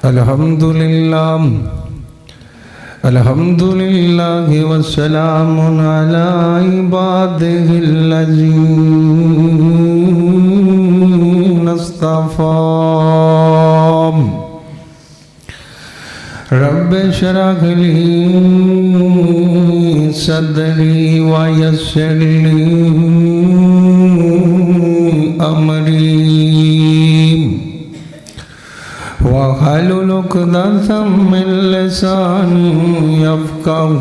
الحمدللہ والسلام علی عبادہ الذین اصطفی رب اشرح لی صدری ویسر لی امری وَحَلُلْ عُقْدَةً مِّن لِّسَانِي يَفْقَهُوا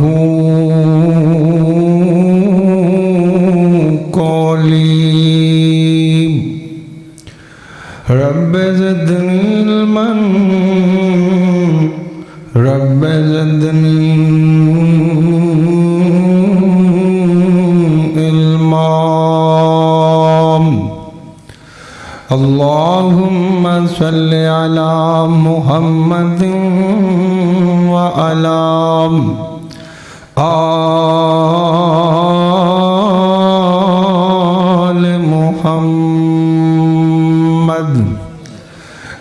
قَوْلِي رَبِّ زِدْنِي عِلْمًا رَبِّ زِدْنِي عِلْمًا اللهم صل على محمد وعلى آل محمد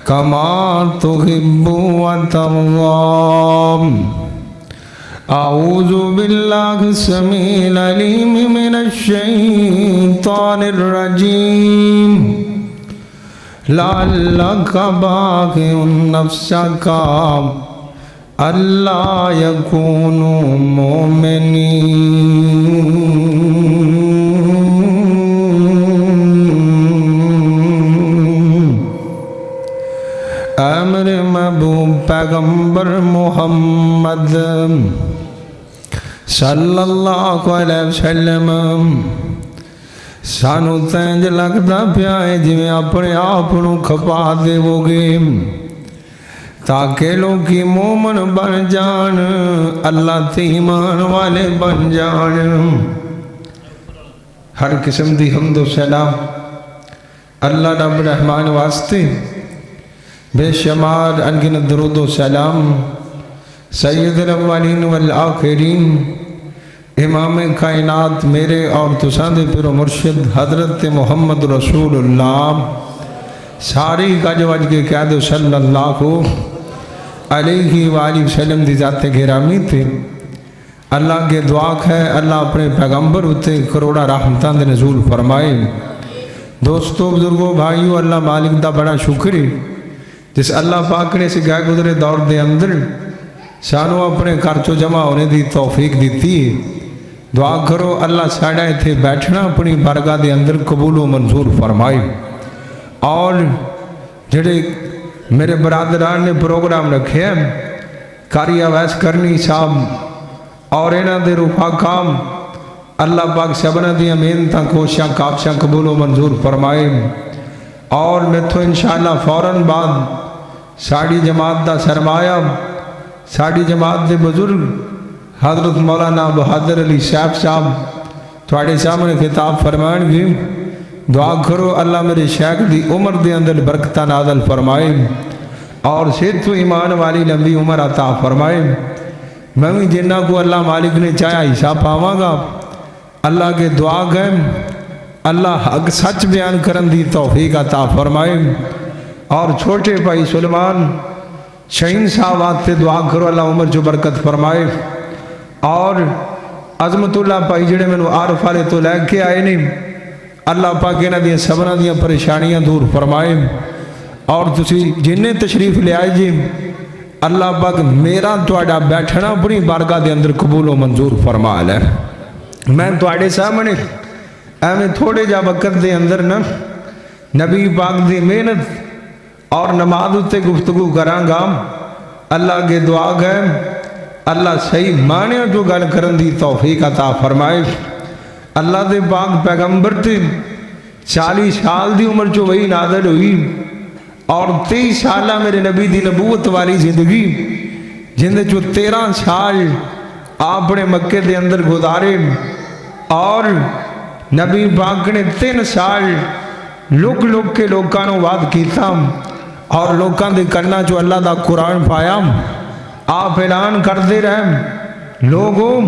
كما تحب وترضى أعوذ بالله السميع العليم من الشيطان الرجيم لعلك باخع نفسك ألا يكونوا مؤمنين امر محبوب پیغمبر محمد صلی اللہ علیہ وسلم سانو تینج لگتا پیا ہے جویں اپنے آپ نو کھپا دے وہ گے تاکہ لوگی مومن بن جان اللہ تے ایمان والے بن جان ہر قسم دی حمد و سلام اللہ رب رحمان واسطے بے شمار انگن درود و سلام سید الاولین والآخرین امام کائنات میرے اور تساندے پیر و مرشد حضرت محمد رسول اللہ ساری گج وج کے قید صلی اللہ علیہ وآلہ وسلم دی ذات گرامی تھے اللہ کے دعا ہے اللہ اپنے پیغمبر ہوتے کروڑا رحمتان دے نزول فرمائے دوستو بزرگوں بھائیو اللہ مالک دا بڑا شکری جس اللہ پاک نے سے گئے گزرے دور دے اندر سانو اپنے کارچو جمع ہونے دی توفیق دیتی ہے دعا کرو اللہ ساڑھائے تھے بیٹھنا اپنی بارگاہ دے اندر قبول و منظور فرمائے اور جڑے میرے برادران نے پروگرام رکھے ہیں کاری آویز کرنی صاحب اور اینا دے روپا کام اللہ پاک سبنہ دی امین تا کوشاں کافشاں قبول و منظور فرمائے اور میں تو انشاءاللہ فوراً بعد ساڑھی جماعت دا سرمایہ ساڑھی جماعت دے بزرگ حضرت مولانا بہادر علی صاحب تھوڑے سامنے خطاب فرمائیں گے دعا کرو اللہ میرے شیخ دی عمر دے اندر برکتہ نازل فرمائے اور صحت و ایمان والی لمبی عمر عطا فرمائے میں بھی جنہ کو اللہ مالک نے چاہا حصہ پاواں گا اللہ کے دعا گئے اللہ حق سچ بیان کرن دی توفیق عطا فرمائے اور چھوٹے بھائی سلمان شہین صاحب آتے دعا کرو اللہ عمر جو برکت فرمائے اور عظمت اللہ پائی جڑے میں عارف والے تو لے کے آئے نہیں اللہ پاک انہاں دیاں سبنا دیاں پریشانیاں دور فرمائے اور تسی جنہیں تشریف لے آئے جی اللہ پاک میرا توڑا بیٹھنا اپنی بارگاہ دے اندر قبول و منظور فرما لے میں توڑے سامنے میں تھوڑے جا وقت دے اندر نا نبی پاک دی محنت اور نماز تے گفتگو کراں گا اللہ کے دعا گئے اللہ صحیح مانے جو گل کرن دی توفیق عطا فرمائے اللہ دے پاک پیغمبر تے 40 سال دی عمر جو وہی نازل ہوئی اور 23 سالہ میرے نبی دی نبوت والی زندگی جن جو 13 سال آپ نے مکے دے اندر گزارے اور نبی پاک نے 3 سال لوگ کے لوگانوں وعد کیتا اور لوگاں دے کرنا جو اللہ دا قرآن پایا آپ اعلان کر دے رہے لوگوں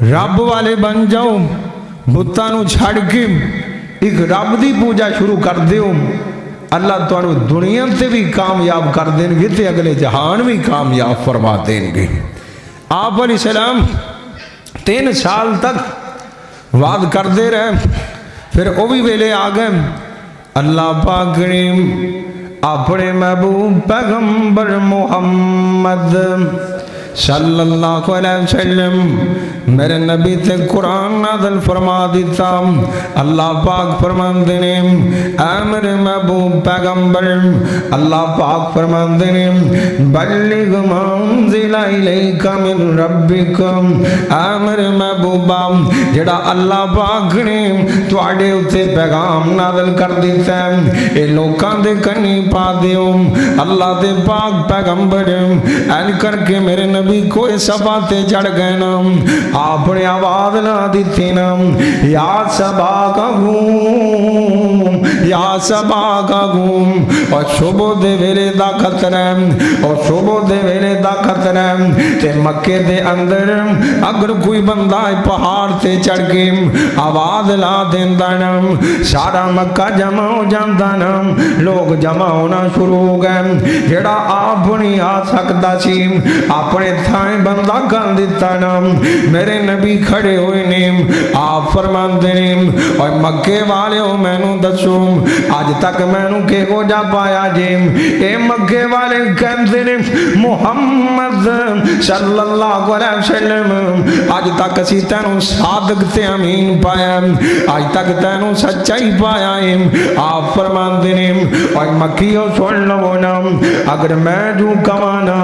رب والے بن جاؤ بتانو چھڑ کے ایک رب دی پوجا شروع کر دیو اللہ تو دنیا تے بھی کامیاب کر دیں گے تے اگلے جہان بھی کامیاب فرما دیں گے۔ آپ علیہ السلام 3 سال تک وعد کر دے رہے، پھر وہ بھی ویلے آ گئے۔ اللہ پاک نے اپنے محبوب پیغمبر محمد صلی اللہ علیہ وسلم میرے نبی تے قرآن نازل فرما دیتا۔ اللہ پاک فرماندے نے اے میرے محبوب پیغمبر، اللہ پاک فرماندے نے بلغ ما انزل الیک من ربک، اے میرے محبوبا جڑا اللہ پاک نے تواڈے اوتے پیغام نازل کر دیتا ہے اے لوکاں دے کنی پا دیو۔ اللہ دے پاک پیغمبر این کر کے میرے نبی کوئی سبا تے چڑھ گئے نا، آپ نے آواز نہ دیتی نا، یا سبا کا گھوم، یا سبا کا گھوم، اور شبو دے ویلے دا خطرہ، اور شبو دے ویلے دا خطرہ تے مکے دے اندر اگر کوئی بندہ پہاڑ تے چڑھ کے آواز لا دیندا نا، سارا مکہ جمع ہو جاندا نا، لوگ جمع ہونا شروع ہو گئے۔ جڑا آپ نہیں آ سکتا سی اپنے تھائیں بندہ کر دیتا نا، میرے نبی کھڑے ہوئے نے، آپ فرماندے نے اور مکے والے ہو میں نو دسو آج تک میں نو کہ ہو جا پایا جی؟ اے مکے والے کہتے نے محمد صلی اللہ علیہ وسلم آج تک اسی تینوں صادق تے امین پایا، آج تک تینوں سچائی پایا ہے۔ آپ فرماندے نے اور مکیوں سن لو نا، اگر میں جو کمانا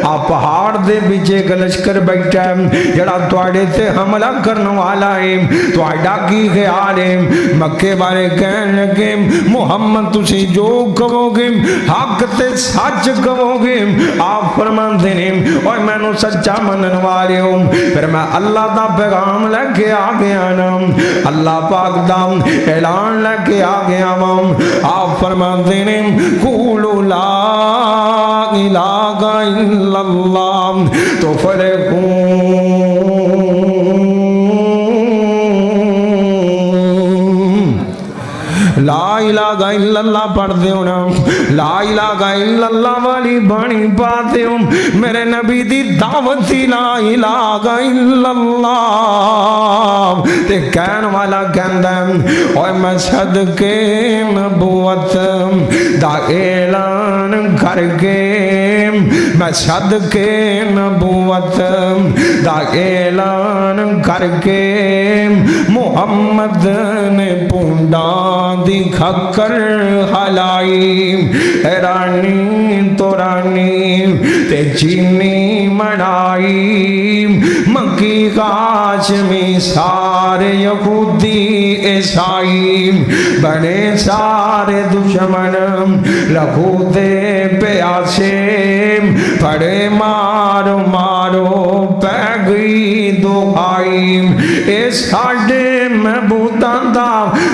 آپ پہاڑ دے بیچے گلشکر بیٹھا ہے جڑا تواڈے تے حملہ کرنے والا ہے، تواڈا کی خیال ہے؟ مکے والے کہنے لگے محمد تسی جو کہو گے حق تے سچ کہو گے۔ آپ فرماندے نے اور میں نو سچا منن والے ہو، پھر میں اللہ دا پیغام لے کے آ گیا نا، اللہ پاک دا اعلان لے کے آ گیا ہوں۔ آپ فرماندے نے قولوا لا الہ الا اللہ تفلحون، لا الہ الا اللہ پڑھ دے ہو نا، لا الہ الا اللہ والی بانی پاتے ہو، میرے نبی دی دعوت تھی لا الہ الا اللہ تے کہن والا کہندا اور میں صدقے نبوت دا اعلان کر کے، میں صدقے نبوت دا اعلان کر کے محمد نے پونڈا دی کھکر ہلائی، رانی تو رانی تے چینی مڑائی، مکی قاسمی سارے یہودی عیسائی بڑے سارے دشمن لہو دے پیاسے پڑے مارو مارو پہ گئی دعائی، اے ساڑے محبوباں دا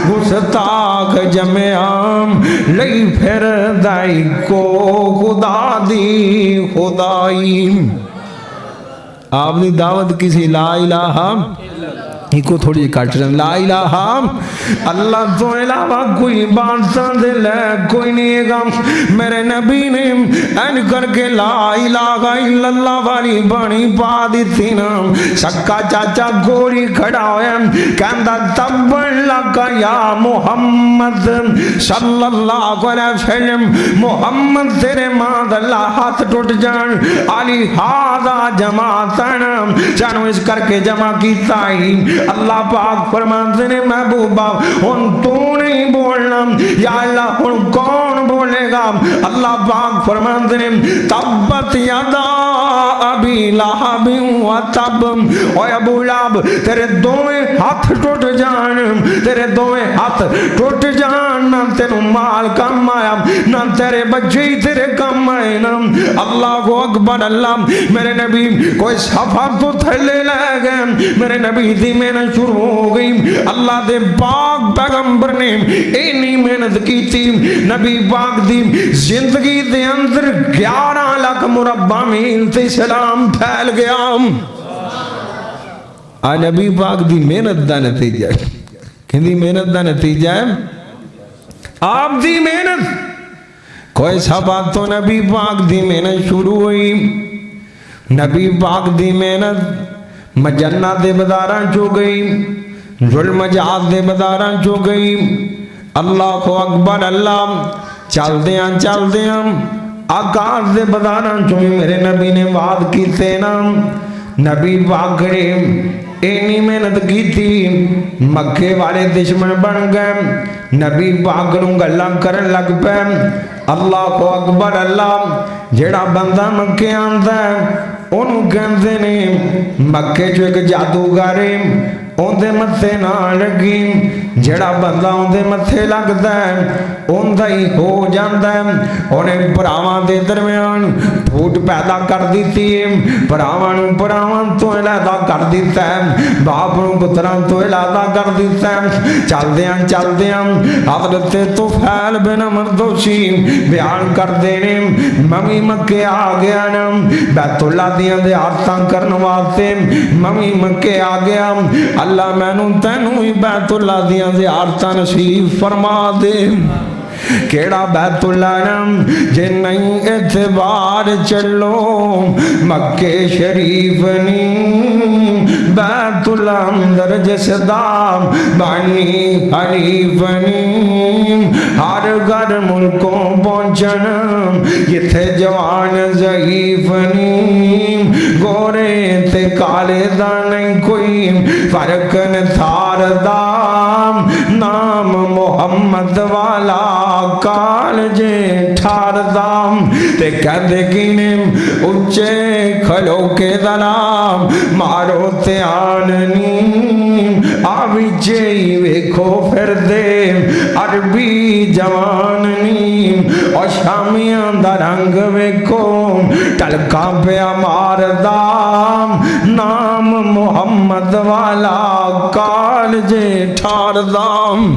گستاخ جمعام لئی پھر دائی کو خدا دی خدائی۔ آپ نے دعوت کسی لا الہ ہی کو تھوڑی کٹ رہا لا الہ اللہ تو علاوہ کوئی بات دل ہے کوئی نہیں گا۔ میرے نبی نے این کر کے لا الہ الا اللہ والی بانی پا دی تھی نا، سکا چاچا گوری کھڑا ہویا کہندا تبن لگا یا محمد صلی اللہ علیہ وسلم، محمد تیرے ماں اللہ ہاتھ ٹوٹ جان، علی ہادا جماعتن جانو اس کر کے جمع کیتا ہی۔ اللہ پاک فرماتے نے محبوبہ ان تو نہیں بولنا، یا اللہ ان کون بولے گا؟ اللہ پاک فرماتے نے تبت یدا ابی لہب و تب، اوے ابو لہب تیرے دوویں ہاتھ ٹوٹ جان، تیرے دوویں ہاتھ ٹوٹ جان، نہ تینوں مال کم آیا نہ تیرے بچے تیرے کم آئے نا۔ اللہ کو اکبر اللہ۔ میرے نبی کوئی سفر تو تھلے لے گئے، میرے نبی دی محنت شروع ہو گئی۔ اللہ دے پاک پیغمبر نے اینی محنت کی تھی، نبی پاک دی زندگی دے اندر 11 لاکھ مربع میل تے اسلام پھیل گیا۔ آج نبی پاک دی محنت دا نتیجہ ہے، کہندی محنت دا نتیجہ ہے آپ دی محنت کوئی سبا تو نبی پاک دی محنت شروع ہوئی. نبی پاک دی محنت مجنہ دے بداراں چو گئی, ظلم جہاد دے بداراں چو گئی. اللہ اکبر اللہ. چل دیاں آکاش دے بداراں چو میرے نبی نے وعد کیتے نا. نبی پاک نے اینی محنت کی تھی, مکے والے دشمن بن گئے. نبی پاک نوں گلاں کرن لگ پے. اللہ اکبر اللہ. جیڑا بندہ مکے آندا ہے اونوں کہندے نے مکے چ ایک جادوگر ہے, اوندے متھے نہ لگی. جیڑا بندہ اوندے متھے لگدا ہے اوندا ہی ہو جاندا ہے. اونے بھراواں دے درمیان پھوٹ پیدا کر دتی ہے, بھراواں نوں بھراواں تو علیحدہ کر دتا ہے, باپ نوں پتراں تو علیحدہ کر دتا ہے. چلدیاں حضرت طفیل بن مردوسی بیان کردے نے ممی مکے آ گیا نا, بیت اللہ دیاں زیارتاں کرن واسطے ممی مکے آ گیا. اللہ مینوں تینوں ہی بیت اللہ دیاں زیارتاں نصیب فرما دے. کیڑا بیت اللہ نام جے نہیں اعتبار چلو مکے شریف نی بیت اللہ اندر جسدام بانی حریف نی. ہر گھر ملکوں پہنچن جتھے جوان ضعیف نی, گورے تے کالے دا نہیں کوئی فرق نتھار دا, نام محمد والا کال جے ٹھار دام. تے کہندے کینے اچھے کھلو کے دنام مارو تے آننی آوی جے ویکھو پھر دے عربی جواننی. اور شامیاں دا رنگ ویکھو ٹلکا پیا مار دام, نام محمد والا کال جے ٹھار دام.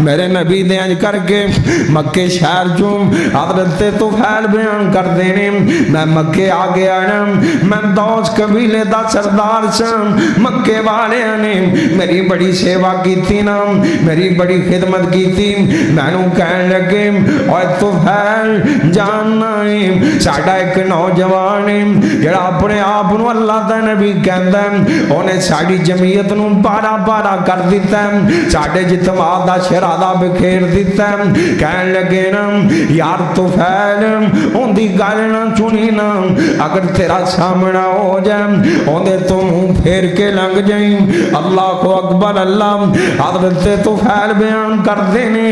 میرے نبی دے انج کر کے مکے شہر چوں حضرت طفیل بیان کر دینے میں مکے آ گیا نا, میں دوس قبیلے دا سردار سن. مکے والے نے میری بڑی سیوا کی تھی نا, میری بڑی خدمت کی تھی. میں نوں کہن لگے اوے طفیل جاننا ہے ساڈا ایک نوجوان ہے جڑا اپنے آپ نوں اللہ دا نبی کہندا ہے, اونے ساڈی جمعیت نوں پارا پارا کر دتا ہے, ساڈے جتماع دا شرادہ بکھیر دیتا ہے. کہن لگے نا یار طفیل اون دی گل نہ سنی نا, اگر تیرا سامنا ہو جائے اوندے تو منہ پھیر کے لنگ جائیں. اللہ اکبر اللہ. حضرت طفیل بیان کر دینے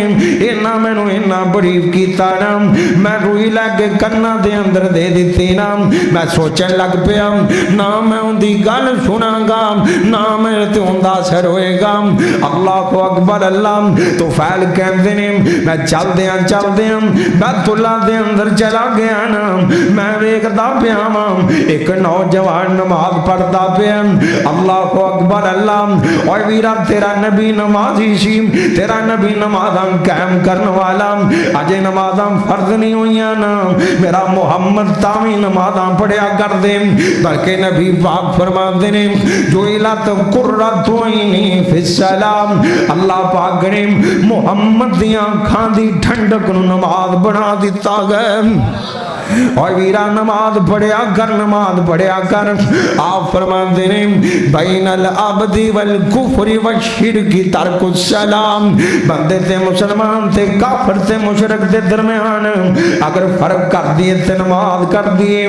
اینا میں نو اینا بریف کیتا نا, میں روئی لے کے کنا دے اندر دے دیتی نا. میں سوچن لگ پیا نہ میں ان دی گل سنا گا نہ میرے تے اون دا اثر ہوئے گا. اللہ اکبر اللہ. تو فیل کہندے نے میں چل دیاں بیت اللہ دے اندر چلا گیا نا, میں ویکھدا پیا واں ایک نوجوان نماز پڑھدا پیا. اللہ اکبر اللہ. اوے ویرا تیرا نبی نمازی سی, تیرا نبی نمازاں قائم کرن والا, اجے نمازاں فرض نہیں ہوئیاں نا, میرا محمد تاویں نمازاں پڑھیا کر دے. بلکہ نبی پاک فرماندے نے جو الات قرۃ عینی فی الصلاۃ, اللہ پاک نے محمد دیاں کھان دی ٹھنڈک نو نماز بنا دیتا گئے. اور ویرا نماز پڑھیا کر. آپ فرماندے نے بین العبد والکفر والشرک ترک السلام, بندے تے مسلمان تے کافر تے مشرک دے درمیان اگر فرق کر دیے تے نماز کر دیے.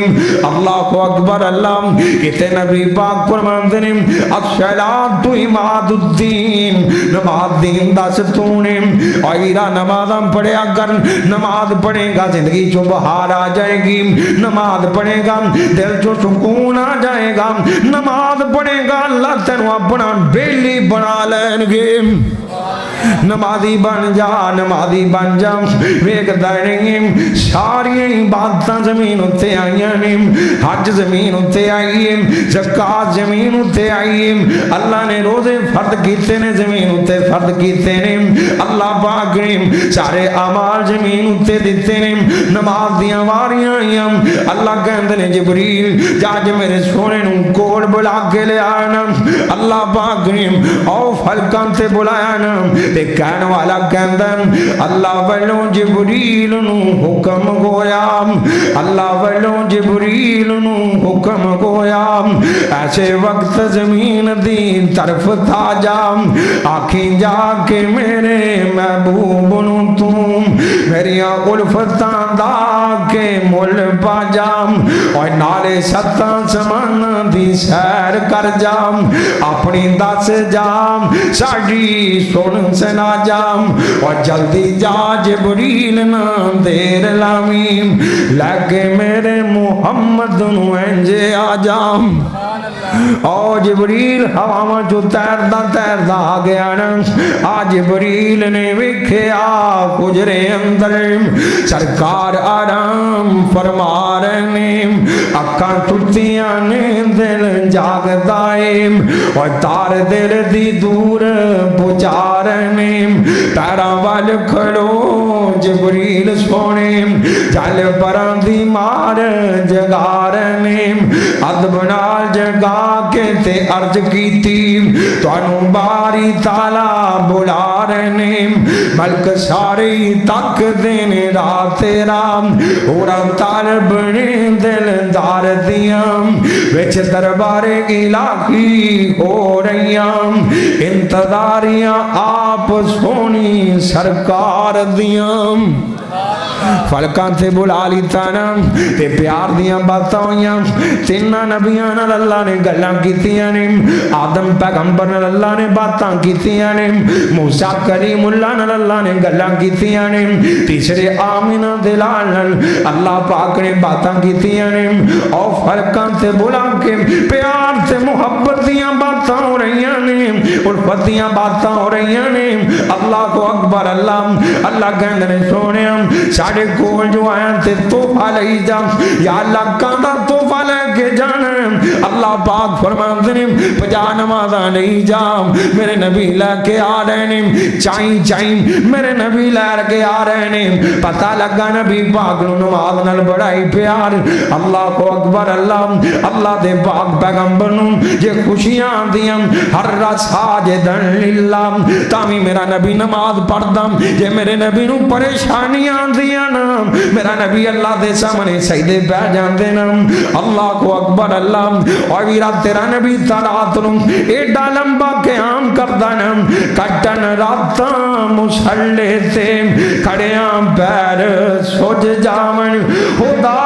اللہ اکبر اللہ. کتے نبی پاک فرماندے نے الصلاۃ عماد الدین, نماز دین دا ستون ہے. اور ویرا نمازاں پڑھیا کر, نماز پڑھے گا زندگی چوں بہار آ جائے گی, نماز پڑھے گا دل چو سکون آ جائے گا, نماز پڑھے گا اللہ تینوں اپنا بیلی بنا لین گے. نمازی بن جا ویکھدا نہیں ساری باتاں زمین اتے آئیاں نے, حج زمین اتے آئی ہے, زکات زمین اتے آئی ہے, اللہ نے روزے فرض کیتے نے زمین اتے فرض کیتے نے, اللہ پاک نے سارے اعمال زمین اتے دتے نے, نماز دیاں واریاں آئیاں. اللہ کہندے نے جبریل جا کے میرے سونے نوں کول بلا کے لے آنا. اللہ پاک نے او فلکاں تے بلایا نا, تے کہن والا کہندا اللہ والوں جبریل نو حکم ہویا اللہ والوں جبریل نو حکم ہویا ایسے وقت زمین دی طرف تھا جا آنکھیں جا کے میرے محبوب نو تم میریاں الفتاں دا کے مل پا جام اور نالے ستاں سمان دی سیر کر جام اپنی دس جام ساڑی سن سنا جام اور جلدی جا جبریل نہ دیر لامیم لگے میرے محمد نو انجے آ جام او جبریل ہوا جو تیردا آگیا نا آ جبریل نے وکھیا کجرے اندر سرکار آرام فرما رہے اکھاں ٹوٹیاں نے دل جاگ دائم اور تار دل دی دور پہنچا رہے پیراں وال کھڑو جبریل سونے چل پراں دی مار جگا رہے ادب نال جگا کے تے عرض کیتی تانوں باری تالا بلا رہے ملک سارے تک دین رات تیرا اورا طالب نے دلدار دیاں وچ دربار الہی ہو رہیاں انتظاریاں آپ سونی سرکار دیاں فلکان تے بلا لیتا نا تے پیار دیاں باتاں ہویاں تینہ نبیان اللہ نے گلاں کیتیاں نے آدم پیغمبر اللہ نے باتاں کیتیاں نے موسیٰ کلیم اللہ اللہ نے گلاں کیتیاں نے تیسرے آمینہ دلال اللہ پاک نے باتاں کیتیاں نے اور فلکان تے بلا کے پیار تے محبت دیاں باتاں ہو رہیاں نے الفت دیاں باتاں ہو رہیاں نے اللہ کو اکبر اللہ کہندے نے سونے ساڑھے کول جو آیا تے توفہ لئی جا یا اللہ کاندہ توفہ لے کے جانا اللہ پاک فرماتے ہیں پجا نمازہ نہیں جا میرے نبی لے کے آ رہے ہیں چائیں میرے نبی لے کے آ رہے ہیں پتہ لگا نبی پاک نو نماز نال بڑائی پیار اللہ کو اکبر اللہ دے پاک پیغمبر نو جے خوشیاں دیاں ہر ساجدن للہ تامی میرا نبی نماز پڑھدا جے میرے نبی نو پریشانیاں دیاں نا میرا نبی اللہ دے سامنے سجدے پہ جاندے نا اللہ کو اکبر اور ویرا تیرا نبی ترات نو ایڈا لمبا قیام کردا نا کٹن راتاں مسلے تے کھڑیاں پیر سوج جاون خدا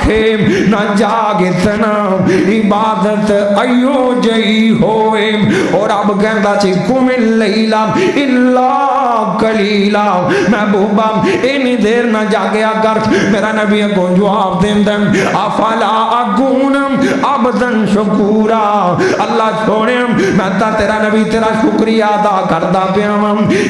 کے نہ جاگ اتنا عبادت ایو جئی ہوئے اور اب کہندا چی قم اللیل الا قلیلا محبوبہ اینی دیر نہ جاگیا کر میرا نبی کو جواب دیندم افلا اکون عبدن شکورا اللہ چھوڑے میں تا تیرا نبی تیرا شکریہ ادا کردا پیا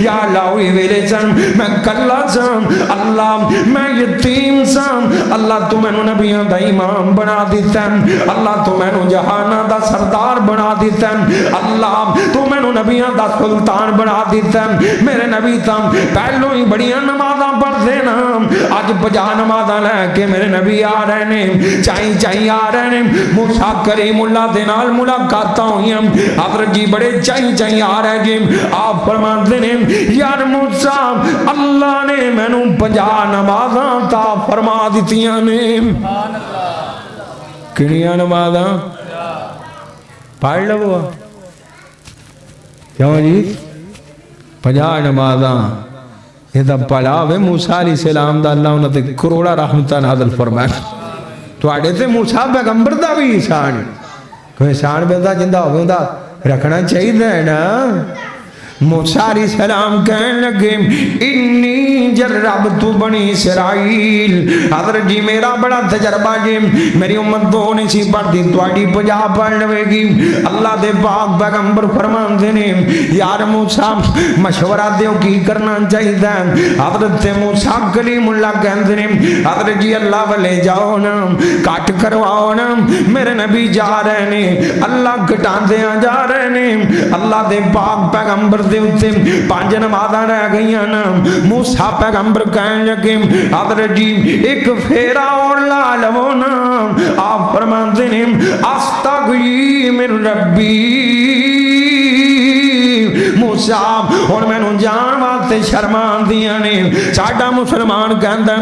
یا اللہ وی ویلے چن میں کلا سام اللہ میں یتیم سام اللہ تو مینوں نبیاں دا امام بنا دیتا اللہ تو مینوں جہاناں دا سردار بنا دیتا اللہ تو مینوں نبیاں دا سلطان بنا دیتا میرے نبی تام پہلو ہی بڑیاں نمازاں پڑھ دینا آج 50 نمازاں لے کے میرے نبی آ رہے ہیں چائیں آ رہے ہیں موسیٰ کریم اللہ دے نال ملاقاتاں ہوئیاں حضرت جی بڑے چائیں آ رہے جی آپ فرماتے ہیں یار موسیٰ اللہ نے مینوں 50 نمازاں تا فرما دیتیاں نے کنیاں نمازاں پڑھ لو کیوں جی 50 نمازاں یہ دا پڑھاوے موسیٰ علیہ السلام دا اللہ انہوں نے کروڑا رحمتہ نازل فرمائے تو آڑے تے موسیٰ پیغمبر دا بھی احسان کوئی احسان بندہ جندہ ہوگا دا رکھنا چاہیے نا موسیٰ علیہ السلام کہنے لگے انی جربت بنی اسرائیل حضرت جی میرا بڑا تجربہ جی میری امت دو نہیں سی پڑھتی توڑی 50 پڑھ لوے گی اللہ دے پاک پیغمبر فرمان دینے یار موسیٰ مشورہ دیو کی کرنا چاہیے حضرت موسیٰ کلیم اللہ کہنے دینے حضرت جی اللہ والے جاؤ نا کٹ کرواؤ نا میرے نبی جا رہے ہیں اللہ کٹان دیا جا رہے ہیں اللہ دے پاک پیغمبر دے اتے 5 نمازاں رہ گئیاں نا موسیٰ پیغمبر کہنے لگے حضرت جی ایک پھیرا اور لا لو نا آپ فرماتے ہیں استغی من ربی صاحب ہن مینوں جان واسطے شرماندیاں نے ساڈا مسلمان کہندا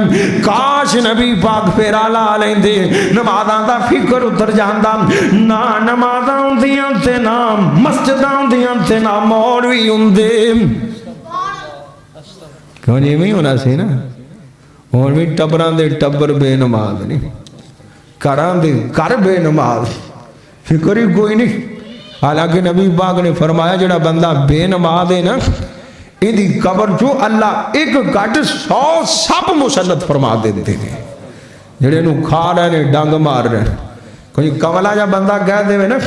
کاش نبی پاک پھیرا لا لیندے نمازاں دا فکر اتر جاندا نہ نمازاں ہوندیاں تے نہ مسجداں ہوندیاں تے نہ مولوی ہوندے کیوں جی میں ہونا سی نا ہن بھی ٹبراں دے ٹبر بے نماز نہیں گھراں دے گھر بے نماز فکر ہی کوئی نہیں حالانکہ نبی پاک نے فرمایا جڑا بندہ بے نماز ہے نا ایدی قبر جو اللہ ایک گھٹ 100 سب مسلط فرما دیتے ہیں جڑے نو کھا رہے نے ڈنگ مار رہے کوئی کملا جا بندہ کہہ دے نا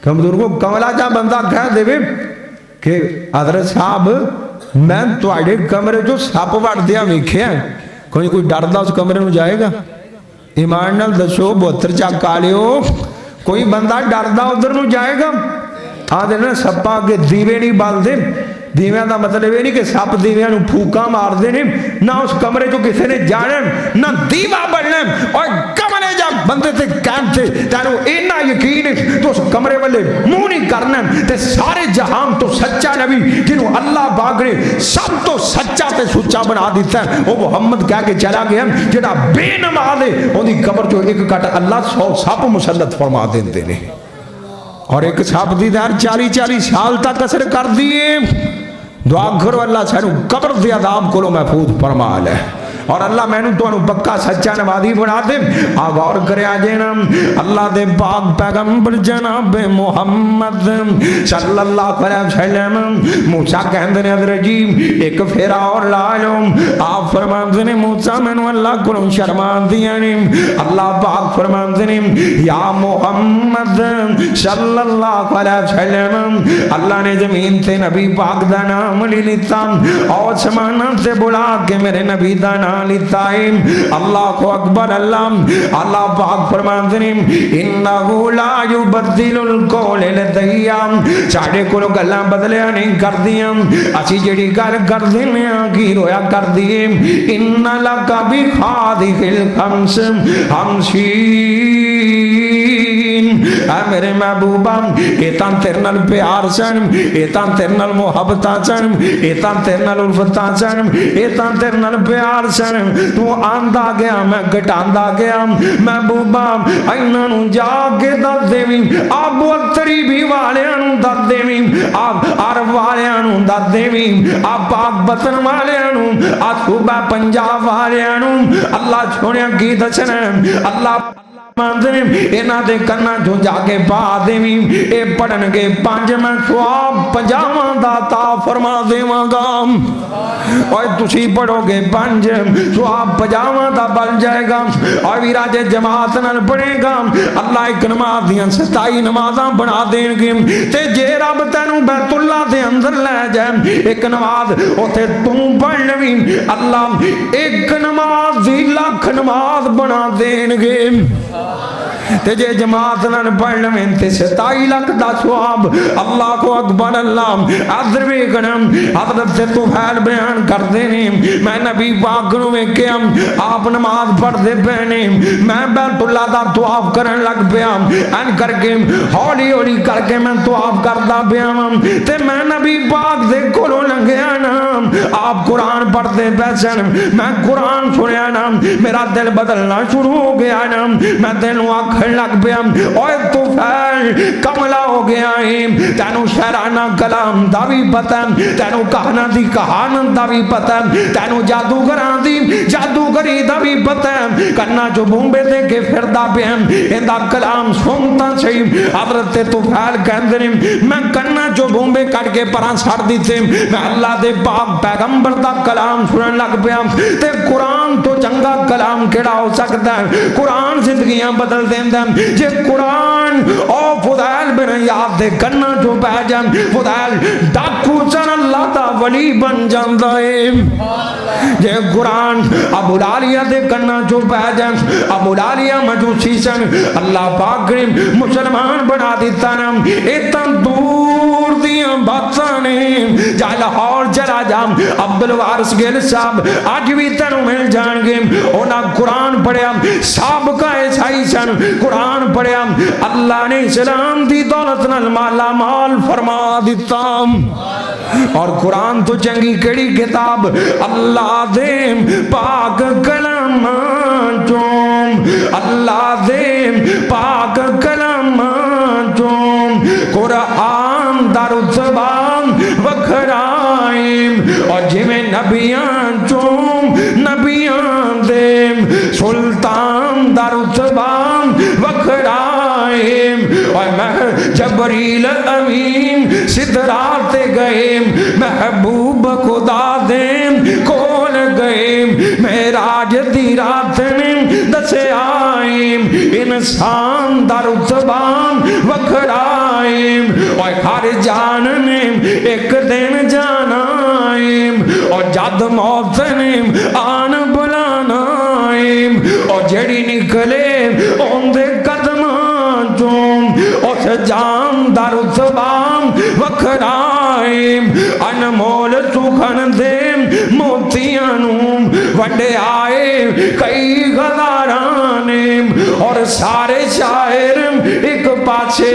کمزور کو کملا جا بندہ کہہ دے کہ حضرت صاحب میں تواڈے کمرے جو سپ وڑ دیا ویکھیا کوئی ڈردا اس کمرے نو جائے گا ایمان نال دسو 72 چک آلیو کوئی بندہ ڈردا ادھر نو جائے گا آدھے نا سپا کے دیوے نہیں بال دے دیویاں دا مطلب یہ نہیں کہ سپ دیویاں نو پھوکا مار دے نہ اس کمرے جو کسی نے جانے نہ دیوا بڑھنے اور کمرے جا بندے تے کہتے تینو اینا یقین تو اس کمرے والے منہ نہیں کرنا تے سارے جہان تو سچا نبی جنہوں اللہ باغ نے سب تو سچا تے سچا بنا دیتا ہے وہ محمد کہہ کے چلا گیا جڑا بے نماز ہے انہی قبر جو ایک کٹ اللہ 100 سپ مسلط فرما دیندے نے اور ایک سپ دی دار 40 سال تک اثر کر دیئے دعا کرو اللہ سانو قبر دے عذاب کو محفوظ فرما لے اور اللہ میں نے تو انہوں پکا سچا نمازی بنا دے غور کرے آجینا اللہ دے پاک پیغمبر جناب محمد صلی اللہ علیہ وسلم موسیٰ کہندے نے حضرت جی ایک پھیرا اور لالو آپ فرماندے نے موسیٰ میں نے اللہ کو شرمان دیا نے اللہ پاک فرماندے نے یا محمد صلی اللہ علیہ وسلم اللہ نے زمین سے نبی پاک دا نام لی لیتا اور سمانہ سے بلا کے میرے نبی دا نام لتائم اللہ کو اکبر اللہ پاک فرماندے نے انہو لا یبدل القول لدیام ساڑھے کو گلاں بدلیا نہیں کر دیا اسی جڑی گل کر دینے کی رویا کر دیے ان لکا بخادق الخمس ہمشین اے میرے محبوبہ ایتان تیرنال پیار سن ایتان تیرنال محبتہ سن ایتان تیرنال الفتہ سن ایتان تیرنال پیار سن تو آندہ گیا میں گٹاندہ گیا محبوبہ اینانو جا کے دد دیویں آپ وقتری بھی والیانو دد دیویں آپ عرب والیانو دد دیویں آپ پاک بطن والیانو آپ صوبہ پنجاب والیانو اللہ چھوڑیا کی دسن اللہ ماندرم اینا دے کرنا جو جا کے پا دیویں اے پڑھن کے 5 میں سواب 50 داتا فرما دیواں گا اور تسی پڑھو گے 5 سواب 50 دا بل جائے گا اور ویراج جماعت نال پڑھے گا اللہ ایک نماز دیاں 27 نمازاں بنا دیں گے تے جے رب تینوں بیت اللہ دے اندر لے جائے ایک نماز اوتھے تم پڑھ لویں اللہ ایک نماز دی لاکھ نماز بنا دیں گے تے جے جماعت نال پڑھ لویں تے 27 لاکھ دا ثواب اللہ کو اکبر اللہ حضرت کرم حضرت سے تو فعل بیان کر دینے میں نبی پاک نو ویکھیا آپ نماز پڑھ دے پہنے میں بیت اللہ دا طواف کرن لگ پیا ان کر کے ہولی ہولی کر کے میں طواف کردا پیا تے میں نبی پاک دے کولوں لنگیا نا آپ قرآن پڑھ دے پہسن میں قرآن سنیا نا میرا دل بدلنا شروع ہو گیا نا میں دلوں آکھن لگ پیا اوے تو فیل کملا ہو گیا ہے تینو شہرانہ کلام دا بھی پتہ تینو کہنا دی کہانت دا بھی پتہ تینو جادوگران دی جادوگری دا بھی پتہ کرنا جو بومبے دے کے پھردا پیا اندہ کلام سنتا چھئی حضرت تو فیل کہندے میں کرنا جو بومبے کٹ کے پران ساڑ دیتے میں اللہ دے پاک پیغمبر دا کلام سنن لگ پیا تے قرآن تو چنگا کلام کیڑا ہو سکتا ہے قرآن زندگیاں بدل دیندہ جے قرآن او فضائل بن یاد دے کرنا جو پہ جان فضائل ڈاکو چن اللہ دا ولی بن جاندہ ہے جے قرآن ابو لالیہ دے کرنا جو پہ جان ابو لالیہ مجوسی سن اللہ پاک نے مسلمان بنا دیتا نا اتن دور دیاں باتانے جا لاہور چلا جام عبدالوارث گل صاحب آج بھی تنوں مل جان گے اونا قرآن پڑھیا سابقہ عیسائی سن قرآن پڑھیا اللہ نے اسلام دی دولت نال مالا مال فرما دیتا اور قرآن تو چنگی کڑی کتاب اللہ دے پاک کلام چوم، اللہ دے پاک کلام چوم، قرآن دا رتبہ وکھرائیم، اور جویں نبیان چوم نبیان دے سلطان دا رتبہ وکھرائیم، اور میں جبریل امین سدرات گئے، محبوب خدا دیم کول گئے، معراج دی رات میں دسے آئیم، انسان دا رتبہ وکھرائیم، اور ہر جان نے ایک دن جانائیم، اور جد موت نے آن بلانائیم، اور جڑی نکلے اوندے قدمان چوم، اس جان دا رتبہ وکھرائیم، انمول سکھن دیم موتیانوں وڈے آئے کئی غزارانیم، اور سارے شاعر ایک پاچھے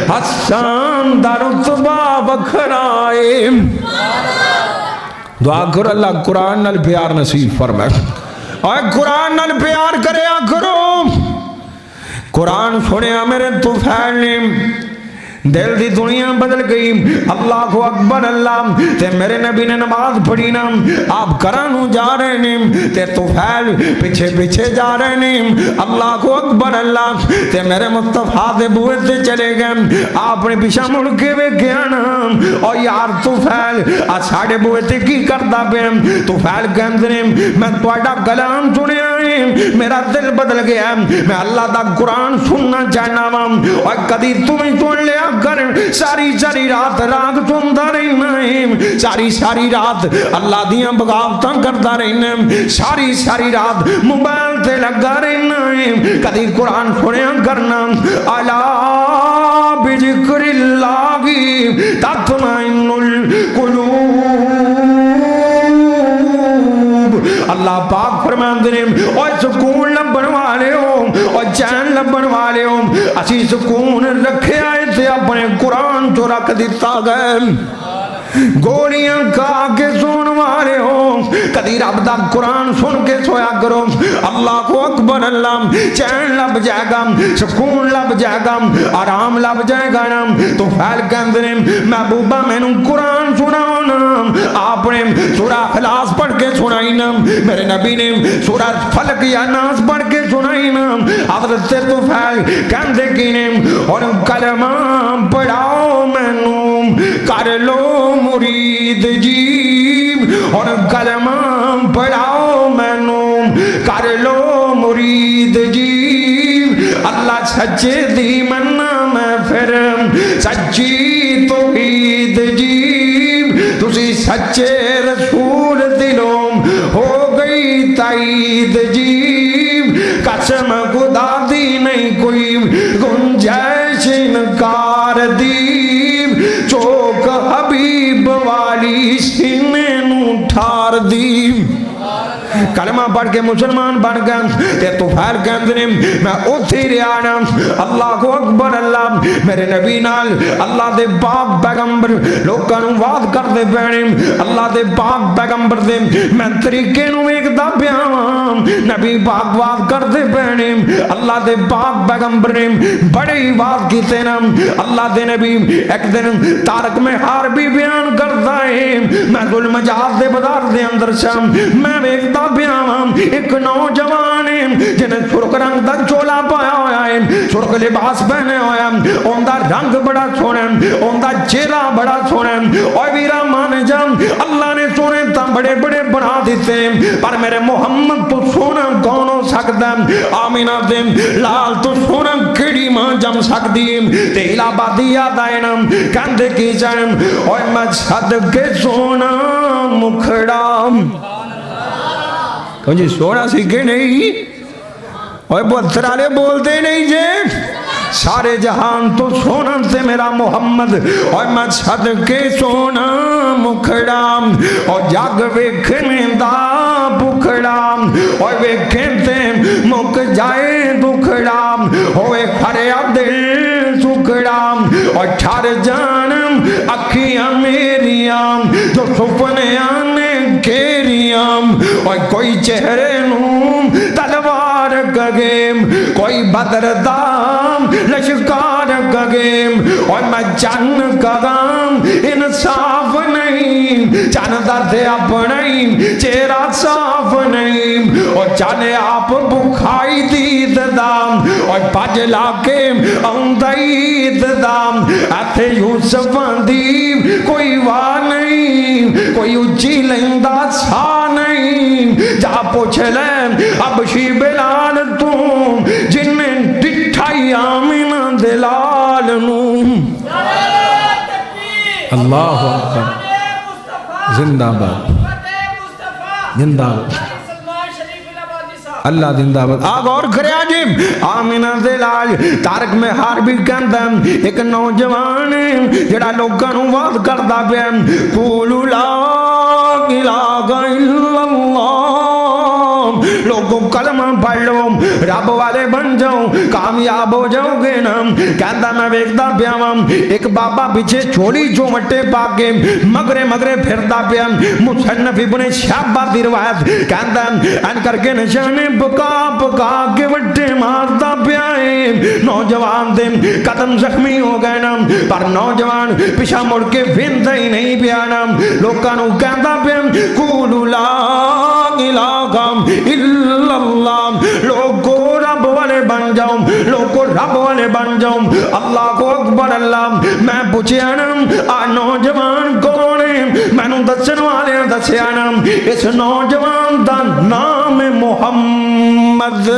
حسان دا رتبہ وکھرائیم۔ دعا کرو اللہ قرآن نال پیار نصیب فرمائے، اور قرآن نال پیار کریا کرو۔ قرآن سنیا میرے طفیل نے، دل دی دنیا بدل گئی، اللہ اکبر اللہ، تے میرے نبی نے نماز پڑھی نا، آپ کرانو جا رہے ہیں، تے طفیل پیچھے پیچھے جا رہے ہیں، اللہ اکبر اللہ، تے میرے مصطفیٰ دے بوئے تے چلے گئے، آپ نے پیچھا مڑ کے وے گیا نا، اور یار طفیل ساڑھے بوئے تے کی کردا پہ، طفیل کہندے نے میں تواڈا کلام سنیا ہے، میرا دل بدل گیا، میں اللہ دا قرآن سننا چاہنا وا، اور کدی تمہیں سن لیا کر، ساری ساری رات راگ سنتا رہنا ہے، ساری ساری رات اللہ دیاں بغاوتاں کرتا رہنا، ساری ساری رات موبائل تے لگا رہنا ہے، کدی قرآن سنیا کرنا، الا بذکر اللہ تطمئن القلوب، اللہ پاک فرماندے نے اوے سکون لبن والے ہو، اور چین لبن والے ہو، اسی سکون رکھے آئے تھے اپنے قرآن جو رکھ دیتا گئے، گولیاں کھا کے سون والے ہو، کدی رب دا قرآن سن کے سویا کرو، اللہ کو اکبر اللہ، چین لب جائے گا، سکون لب جائے گا، آرام لب جائے گا نا۔ تو پھیل کہندے نے محبوبہ میں نے قرآن سناؤ نا، آپ نے سورہ اخلاص پڑھ کے سنائی نا، میرے نبی نے سورہ فلق یا ناس پڑھ کے سنائی نا، حضرت سے تو پھیل کہندے کی نے اور کلمہ پڑھاؤ میں نو کر لو مرید جیب، اور کلمہ پڑھاؤ میں نو کر لو مرید جیب، اللہ سچے دی مننا میں پھر سچی توحید جیب، تسی سچے رسول دلوں ہو گئی تائید جیب، قسم خدا دی نہیں کوئی گنجائش انکار دیب، چوک حبیب والی سینے نو ٹھار دیب۔ کلمہ پڑھ کے مسلمان بن گئے، تے طفیل کہندے نے میں اوتھے رہیا نا، اللہ کو اکبر اللہ، میرے نبی نال اللہ دے پاک پیغمبر لوکاں نوں واز کردے پینے، اللہ دے پاک پیغمبر دے میں طریقے نوں ویکھدا پیا ہاں، نبی پاک واز کردے پینے، اللہ دے پاک پیغمبر نے بڑے ہی واز کیتے نا، اللہ دے نبی ایک دن تارک میں ہار بھی بیان کردا ہے، میں ظلم جہاد دے بازار دے اندر شام میں ویکھدا ایک نوجوان جنہیں سرخ رنگ دا چولا پایا ہوا ہے، سرخ لباس پہنے ہوا ہے، ان دا رنگ بڑا سونا ہے، ان دا چہرہ بڑا سونا ہے، اور ویرا مان جام اللہ نے سونے تا بڑے بڑے بنا دیتے ہیں، پر میرے محمد تو سونا کون ہو سکتا ہے، آمینہ دے لال تو سونا کیڑی ماں جم سکتی ہے، تے الہبادی یاد آئے نا کہندے کی جائیں اور مجھد کے سونا مکھڑام جی سونا سیکھے نہیں، اور پتھر والے بولتے نہیں جے، سارے جہان تو سونا سے میرا محمد، اور میں صدقے سونا مکھڑام، اور جگ ویکھنے دا بکھڑام، اور ویکھتے مک جائے دکھڑام، ہوئے کھریا دل سکھڑام، اور ٹھر جانم اکھیاں میریاں جو سپنیاں نے گھیریاں، اور کوئی چہرے نوں تلوار گگیم، کوئی بدر دام لشکار گگیم، اور میں چن گگام انصاف نہیں، چن درد اپنی چہرہ صاف نہیں، اور چانے آپ بکھائی دید دام، اور پج لاکے اندید دام، ایتھے یوسف اندیب کوئی واہ نہیں، کوئی اچھی لندہ سا نہیں، جا پوچھ لیں اب شی بلال تم جنہیں ڈٹھائی آمینہ دلال نوم۔ اللہ اکبر، زندہ باد، زندہ باد، اللہ زندہ باد۔ آگ اور کرے آجیم آمینہ دلال تارک میں حربی کندم ایک نوجوان جڑا لوگانوں وعد کردہ بیم، قولوا لا الہ الا اللہ، لوگوں کلمہ پڑھ لو رب والے بن جاؤ کامیاب ہو جاؤ گے نا۔ کہندہ میں ویکدہ پیامم ایک بابا پیچھے چھوڑی جو مٹے پاکے مگرے مگرے پھردہ پیام، مصنف ابن شعبہ دی روایت کہندہ ان کر کے نشانے پکا پکا کے وٹے مارتا پیائے، نوجوان دن قدم زخمی ہو گئے نا، پر نوجوان پیشہ مڑ کے پھندہ ہی نہیں پیانا، لوگانوں کہندہ پیام قولوا لا الہ الا اللہ، لوگوں رب والے بن جاؤں، لوگوں رب والے بن جاؤں، اللہ کو اکبر اللہ۔ میں پوچھے آنم آ نوجوان کونے، میں نو دسن والے دسے آنم اس نوجوان دا نام محمد،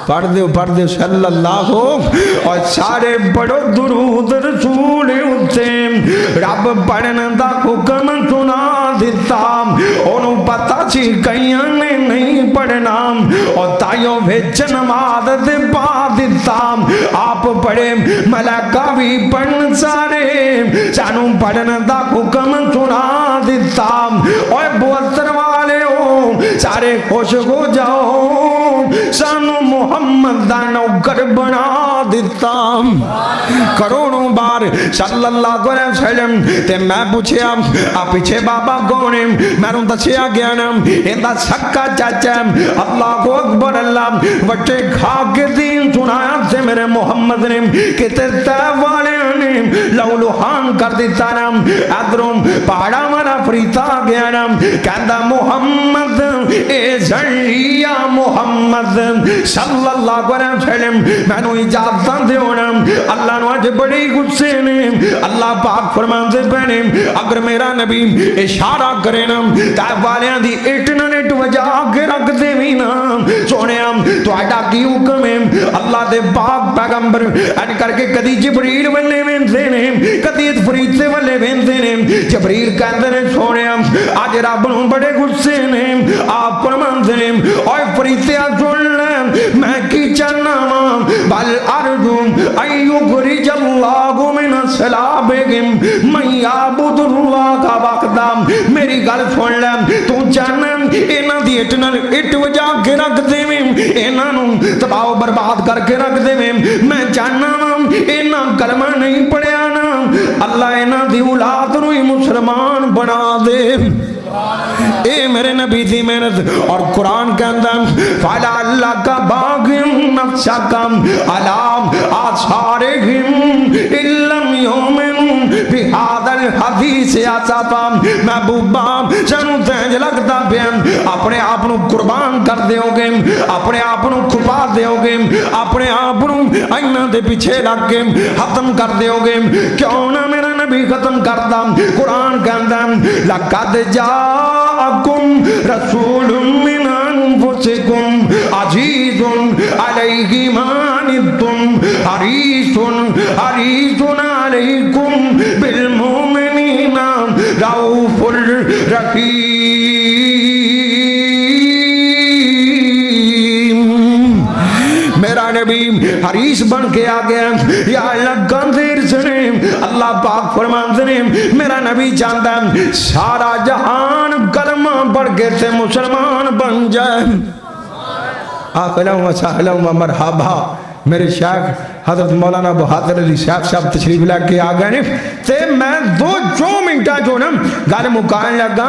پڑھ دے صلی اللہ ہو، اور سارے بڑو درود رسول ہوتے، رب پڑھن دا حکم سنا دیتا، انہوں پتہ سی کئیاں نے نہیں پڑھنا، اور تائیوں بھیچ نماز دے پا دیتا، آپ پڑھے ملائکہ بھی پڑھن سارے، سانوں پڑھن دا حکم سنا دیتا، اور بوتر والے ہو سارے خوش ہو جاؤ، سانوں محمد دا نوکر بنا دیتا، کروڑوں بار صلی اللہ علیہ وسلم تے میں پوچھے آپ پیچھے بابا کونے، میں رہوں دسیا گیا نا اندہ سکا چاچا، اللہ کو اکبر اللہ، وٹے کھا کے دین سنایا سے میرے محمد نے کہ تیرتے والے نے لو لوحان کر دیتا نا، ادھروں پہاڑا والا فریتا گیا نا، کہندہ محمد اے زڑیا محمد صلی اللہ علیہ وسلم، میں نو اجازت دیو نا، اللہ نو آج بڑی غصے نے، اللہ پاک فرمان سے پہنے اگر میرا نبی اشارہ کرے نا تائب والیاں دی اٹنٹ وجہ کے رکھ دے وینا، سونے ہم تو آٹا کی حکم ہے، اللہ دے پاک پیغمبر ان کر کے کدی جبریل والے ویندے نے، کدی فریتے والے ویندے نے، جبریل کہندے نے سونے ہم آج رب نو بڑے غصے نے، آپ فرمان دے نے اور فریتے سن لیں میں کی چاہنا ہوں، بل ارجم ایو خرج اللہ من سلابہم من یعبد اللہ کا وقتام، میری گل سن لیں تو چاہنا اینا دی اٹ وجہ کے رکھ دے میں، اینا نو تباہ و برباد کر کے رکھ دے میں چاہنا اینا کلمہ نہیں پڑھے آنا، اللہ اینا دی اولاد روی مسلمان بنا دے، اے میرے نبی دی محنت، اور قرآن کے اندر فَعَلَى اللَّهَ كَبَاغِمْ نَفْسَكَمْ عَلَامْ آثَارِهِمْ إِلَّمْ يُؤْمِنُوا بِهَذَا الْحَدِيثِ آسَفًا، محبوبہ جنو تینج لگتا پیم، اپنے آپنو قربان کر دے ہو گے، اپنے آپنو کھپا دے ہو گے، اپنے آپنو آئینہ دے پیچھے لگ گے، ختم کر دے ہو گے، کیوں نہ میرا نبی ختم کردہ، قرآن کے اندر لَقَدْ جاءکم رسول من انفسکم عزیز علیہ ما عنتم حریص علیکم بالمؤمنین رؤوف الرحیم، میرا نبی حریص بن کے آگیا، یا اللہ گندیر سنے، اللہ پاک فرمان سنے، میرا نبی چاہتا ہے سارا جہان کلمہ پڑھ کے سے مسلمان بن جائے، آخلا و سہلا و مرحبا، میرے شیخ حضرت مولانا بہادر علی شیخ صاحب تشریف لے کے آ گئے تے میں 2 منٹا جو نا گل مکان لگا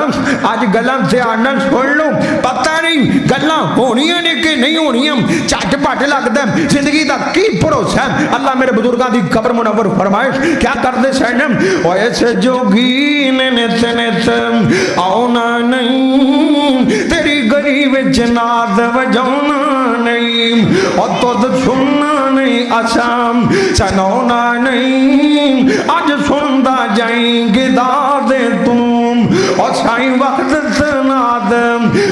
اج گلاں دھیان نال سن لو پتہ نہیں گلاں ہونیاں نے کہ نہیں ہونیاں چٹ پٹ لگدا زندگی دا کی بھروسہ ہے اللہ میرے بزرگاں دی قبر منور فرمائے کیا کردے سن اوے سے جوگی نے نت نت آونا نہیں تیری گلی وچ ناد وجاونا نہیں اور تد سننا نہیں آسام سنونا نہیں آج سندا جائیں گے داد تم اور سائیں وقت سناد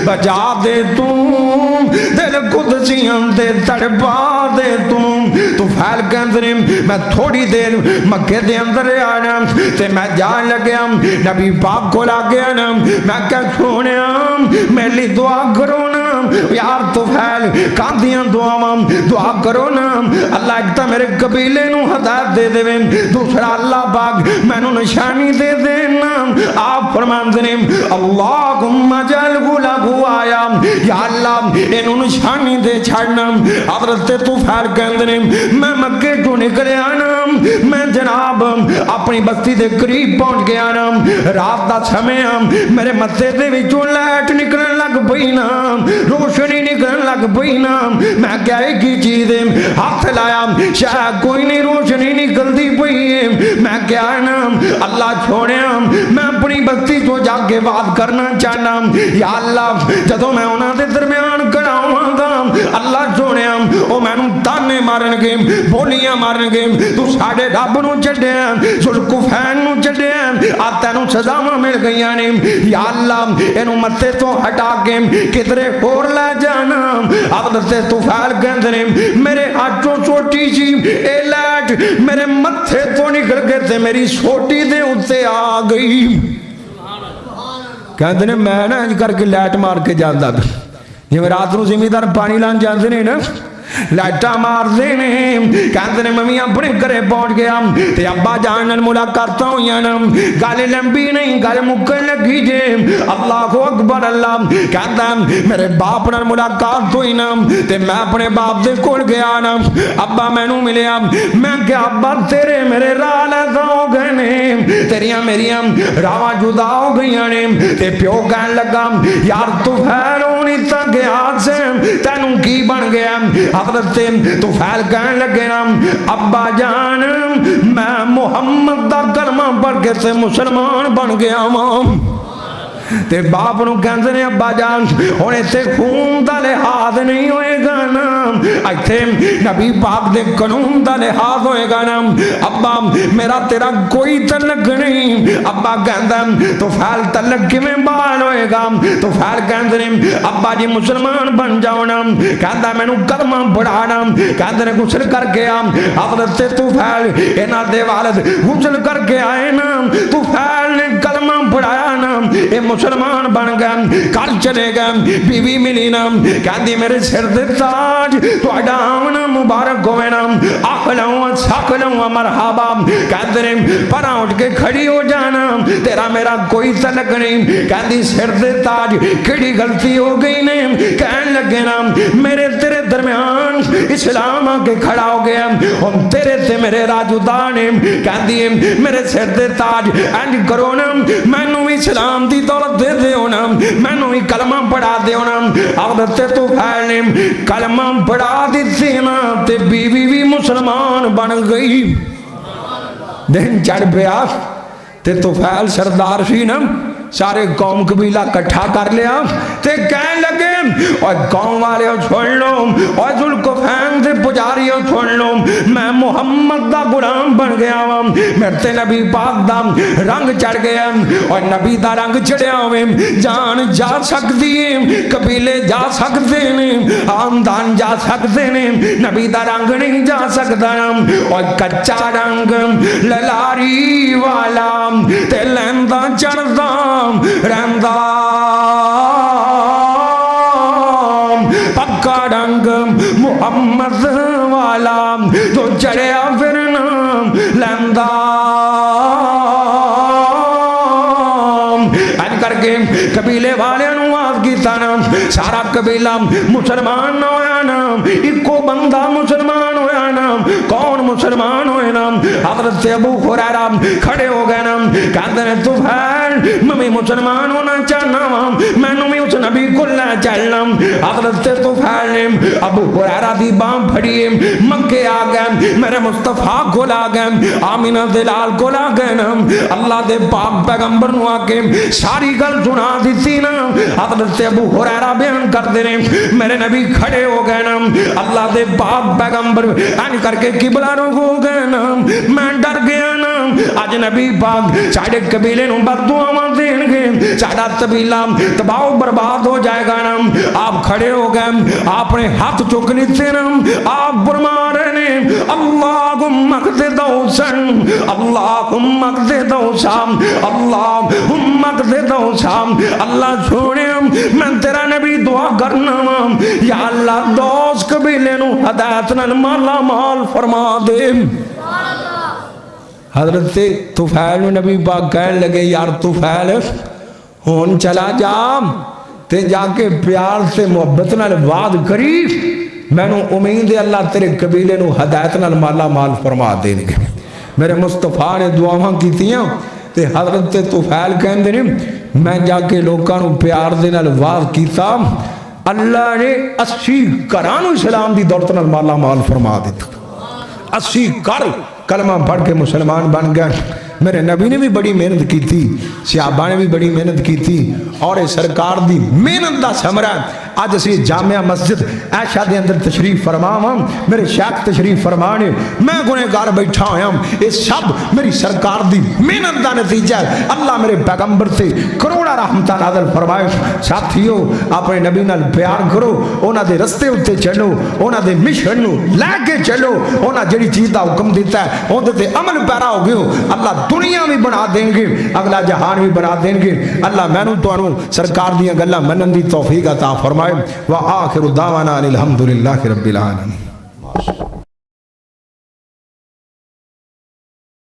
بجا دے تم دل قدسیاں دے تڑپا دے تم تو پھیل کے اندر میں تھوڑی دیر مکے دے اندر آنا تے میں جان لگیا نبی پاک کو لاگیا نا میں کیا سونے میری دعا کرو نا یار تو پھیل کاندیاں دعا کرو نا اللہ ایک تا میرے قبیلے نو ہدایت دے دے دوسرا اللہ پاک میں نو نشانی دے دینا آپ فرمان دے اللہم جلگو لگو آیا یا اللہ انو نشانی دے چھڑنا حضرت تو پھیل کہندے میں مکے تو نکلے آنا میں جناب اپنی بستی دے قریب پہنچ گیا نا رات دا سمے میرے متے دے وچوں لائٹ نکلن لگ پئی نا روشنی نکلن لگ پئی نا میں کیا ایک ہی چیز ہاتھ لایا شاید کوئی نہیں روشنی نکلتی پئی ہے میں کیا نا اللہ چھوڑے میں اپنی بستی تو جا کے بات کرنا چاہنا یا اللہ جدوں میں انہاں دے درمیان کھڑاواں گا اللہ چھوڑے او مینوں تانے مارن گے بولیاں مارن گے تو ساڈے رب نو چھڈیا ذوالکفین نو چھڈیا آ تینوں سزاواں مل گئیاں نے یا اللہ اینو متے تو ہٹا کے کدھرے ہور لے جانا حضرت طفیل کہندے میرے ہاتھوں چھوٹی سی اے لائٹ میرے متھے تو نکل کے تے میری سوٹی دے اوتے آ گئی کہندے میں نا انج کر کے لائٹ مار کے جاندا جویں رات نو زمیندار پانی لان جاندے نے نا لائٹا مار دینے کہندے نے ممی اپنے گھرے پہنچ گیا تے ابا جان نال ملاقاتاں ہوئیاں نا گل لمبی نہیں گل مکن لگی جے اللہ اکبر اللہ کہندا میرے باپ نال ملاقات ہوئی نا تے میں اپنے باپ دے کول گیا نا ابا مینوں ملیا میں کہ ابا تیرے میرے راہ لگا ہو گئے نے تیریاں میریاں راواں جدا ہو گئیاں نے تے پیو کہن لگا یار تو پھیرونی تا گیا سے تینوں کی بن گیا حضرت طفیل کہنے لگے نا ابا جان میں محمد دا کلمہ پڑھ کے تے مسلمان بن گیا ماں تے باپ نو کہندے نے ابا جان ہن ایتھے خون دا لحاظ نہیں ہوئے گا نا ایتھے نبی پاک دے قانون دا لحاظ ہوئے گا نا ابا میرا تیرا کوئی تعلق نہیں ابا کہندا تو پھیل تعلق کیویں بحال ہوئے گا تو پھیل کہندے نے ابا جی مسلمان بن جاؤ نا کہندا مینوں کلمہ پڑھانا کہندے نے غسل کر کے آ حضرت تو پھیل انہاں دے والد غسل کر کے آئے نا تو پھیل نے کلمہ پڑھایا نا اے مسلمان بن گئے کل چلے گئے بیوی ملی نا کہندی میرے سر دے تاج تہاڈا آمنا مبارک ہوئے نا اخلوں سکلوں مرحبا کہندے نے پراں اٹھ کے کھڑی ہو جانا تیرا میرا کوئی تعلق نہیں کہندی سر دے تاج کیڑی غلطی ہو گئی نے کہن لگے نا میرے تیرے درمیان اسلام آ کے کھڑا ہو گیا ہن تیرے تے میرے راجدا نے کہندی میرے سر دے تاج انج کرو نا مینوں اسلام دی دولت دے دیو نا مینوں ہی کلمہ پڑھا دیو نا حضرت طفیل نے کلمہ پڑھا دیتی نا تے بیوی بھی مسلمان بن گئی دن چڑھ پیا تے طفیل سردار سی نا سارے قوم قبیلہ کٹھا کر لیا تے کہنے لگے اور قوم والے چھوڑ لو اور ذوالکفین سے پجاری چھوڑ لو میں محمد دا غلام بن گیا ہوں میرے نبی پاک دا رنگ چڑھ گیا اور نبی دا رنگ چڑھیا ہوئے جان جا سکتی ہے قبیلے جا سکتے ہیں خاندان جا سکتے ہیں نبی دا رنگ نہیں جا سکتا اور کچا رنگ للاری والا تے لیندہ چڑھدا رہندا پکا رنگ محمد والا تو چڑھیا پھرنا لیندہ این کر کے قبیلے والے نواز کی تانا سارا قبیلہ مسلمان نہ ہویا نا ایک کو بندہ مسلمان ہویا مسلمان ہوئے نا حضرت ابو ہریرہ کھڑے ہو گئے نا کہتے ہیں طفیل میں بھی مسلمان ہونا چاہنا ہوں میں نے بھی اس نبی کو لے چلنا حضرت طفیل نے ابو ہریرہ دی بام پھڑی مکے آ گئے میرے مصطفیٰ کو لا گئے آمینہ دلال کو لا گئے نا اللہ دے پاک پیغمبر نو آکے ساری گل سنا دیتی نا حضرت ابو ہریرہ بیان کر دے میرے نبی کھڑے ہو گئے نا اللہ دے پاک پیغمبر این کر کے قبلہ رو ہو گئے نا میں ڈر گیا نا آج نبی پاک ساڑھے قبیلے نو بد دعاواں دیں گے ساڑھا قبیلہ تباہ و برباد ہو جائے گا نا آپ کھڑے ہو گئے آپ نے ہاتھ چک لیتے نا آپ فرما رہے نے اللہم اقضِ دوسن اللہم اقضِ دوسن اللہم اقضِ دوسن اللہ چھوڑے میں تیرا نبی دعا کرنا یا اللہ دوست قبیلے نو ہدایت نال مالا مال فرما دے حضرت طفیل نبی پاک کہنے لگے یار طفیل ہون چلا جا تے جا کے پیار سے محبت نال وعد کری میں نو امید ہے اللہ تیرے قبیلے نو ہدایت نال مالا مال فرما دیں گے میرے مصطفیٰ نے دعاواں کیتیاں تے حضرت طفیل کہندے نے میں جا کے لوکاں نو پیار دے نال وعد کیتا اللہ نے 80 کرانو اسلام دی دولت نال مالا مال فرما دیتا 80 کر کلمہ پڑھ کے مسلمان بن گئے میرے نبی نے بھی بڑی محنت کی تھی صحابہ نے بھی بڑی محنت کی تھی اور سرکار دی محنت دا ثمرہ آج اسی جامعہ مسجد عائشہ دے اندر تشریف فرماواں میرے شیخ تشریف فرمانے میں گنہگار بیٹھا ہویا یہ سب میری سرکار دی محنت دا نتیجہ ہے اللہ میرے پیغمبر سے کروڑا رحمتہ نازل فرمائے ساتھیو اپنے نبی نال پیار کرو اونا دے رستے ہوتے چلو اونا دے مشن نو لے کے چلو اونا جڑی چیز دا حکم دیتا ہے اونا دے عمل پیرا ہو گئے اللہ دنیا بھی بنا دیں گے اگلا جہان بھی بنا دیں گے اللہ میں تو انہوں سرکار دیا گلہ منن دی توفیق عطا فرمائے وآخر دعوانا الحمدللہ رب العالمین